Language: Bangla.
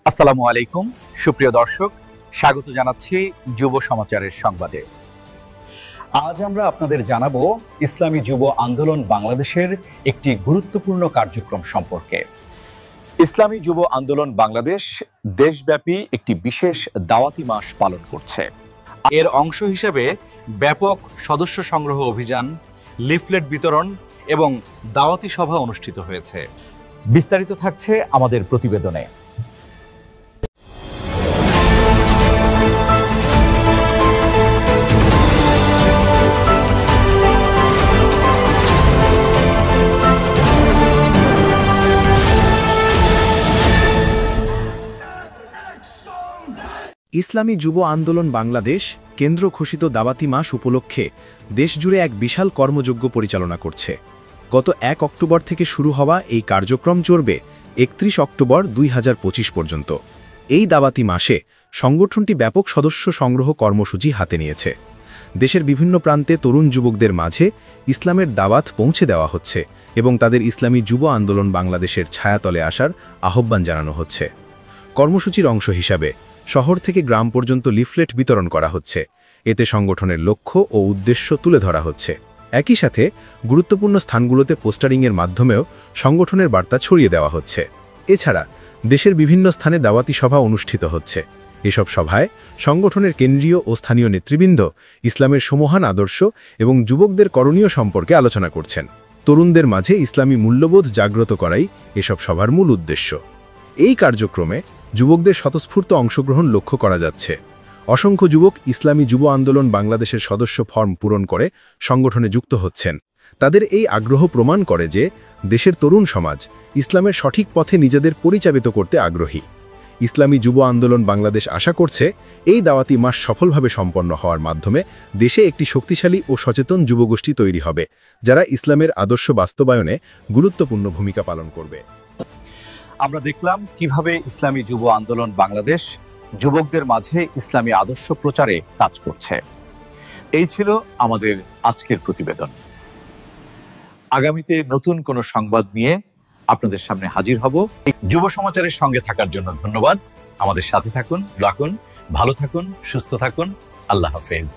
আসসালামু আলাইকুম সুপ্রিয় দর্শক, স্বাগত জানাচ্ছি যুব সমাচারের সংবাদে। আজ আমরা আপনাদের জানাবো ইসলামী যুব আন্দোলন বাংলাদেশের একটি গুরুত্বপূর্ণ কার্যক্রম সম্পর্কে। ইসলামী যুব আন্দোলন বাংলাদেশ দেশব্যাপী একটি বিশেষ দাওয়াতি মাস পালন করছে। এর অংশ হিসেবে ব্যাপক সদস্য সংগ্রহ অভিযান, লিফলেট বিতরণ এবং দাওয়াতি সভা অনুষ্ঠিত হয়েছে। বিস্তারিত থাকছে আমাদের প্রতিবেদনে। ইসলামী যুব আন্দোলন বাংলাদেশ কেন্দ্র ঘোষিত দাওয়াতি মাস উপলক্ষে দেশজুড়ে এক বিশাল কর্মযজ্ঞ পরিচালনা করছে। গত ১ অক্টোবর থেকে শুরু হওয়া এই কার্যক্রম চলবে ৩১ অক্টোবর ২০২৫ পর্যন্ত। এই দাওয়াতি মাসে সংগঠনটি ব্যাপক সদস্য সংগ্রহ কর্মসূচি হাতে নিয়েছে। দেশের বিভিন্ন প্রান্তে তরুণ যুবকদের মাঝে ইসলামের দাওয়াত পৌঁছে দেওয়া হচ্ছে এবং তাদের ইসলামী যুব আন্দোলন বাংলাদেশের ছায়াতলে আসার আহ্বান জানানো হচ্ছে। কর্মসূচির অংশ হিসাবে শহর থেকে গ্রাম পর্যন্ত লিফলেট বিতরণ করা হচ্ছে। এতে সংগঠনের লক্ষ্য ও উদ্দেশ্য তুলে ধরা হচ্ছে। একই সাথে গুরুত্বপূর্ণ স্থানগুলোতে পোস্টারিংয়ের মাধ্যমেও সংগঠনের বার্তা ছড়িয়ে দেওয়া হচ্ছে। এছাড়া দেশের বিভিন্ন স্থানে দাওয়াতি সভা অনুষ্ঠিত হচ্ছে। এসব সভায় সংগঠনের কেন্দ্রীয় ও স্থানীয় নেতৃবৃন্দ ইসলামের সমহান আদর্শ এবং যুবকদের করণীয় সম্পর্কে আলোচনা করছেন। তরুণদের মাঝে ইসলামী মূল্যবোধ জাগ্রত করাই এসব সভার মূল উদ্দেশ্য। এই কার্যক্রমে যুবকদের স্বতঃস্ফূর্ত অংশগ্রহণ লক্ষ্য করা যাচ্ছে। অসংখ্য যুবক ইসলামী যুব আন্দোলন বাংলাদেশের সদস্য ফর্ম পূরণ করে সংগঠনে যুক্ত হচ্ছেন। তাদের এই আগ্রহ প্রমাণ করে যে দেশের তরুণ সমাজ ইসলামের সঠিক পথে নিজেদের পরিচালিত করতে আগ্রহী। ইসলামী যুব আন্দোলন বাংলাদেশ আশা করছে এই দাওয়াতি মাস সফলভাবে সম্পন্ন হওয়ার মাধ্যমে দেশে একটি শক্তিশালী ও সচেতন যুবগোষ্ঠী তৈরি হবে, যারা ইসলামের আদর্শ বাস্তবায়নে গুরুত্বপূর্ণ ভূমিকা পালন করবে। আমরা দেখলাম কিভাবে ইসলামী যুব আন্দোলন বাংলাদেশ যুবকদের মাঝে ইসলামী আদর্শ প্রচারে কাজ করছে। এই ছিল আমাদের আজকের প্রতিবেদন। আগামীতে নতুন কোনো সংবাদ নিয়ে আপনাদের সামনে হাজির হব। যুব সমাচারের সঙ্গে থাকার জন্য ধন্যবাদ। আমাদের সাথে থাকুন, রাখুন, ভালো থাকুন, সুস্থ থাকুন। আল্লাহ হাফেজ।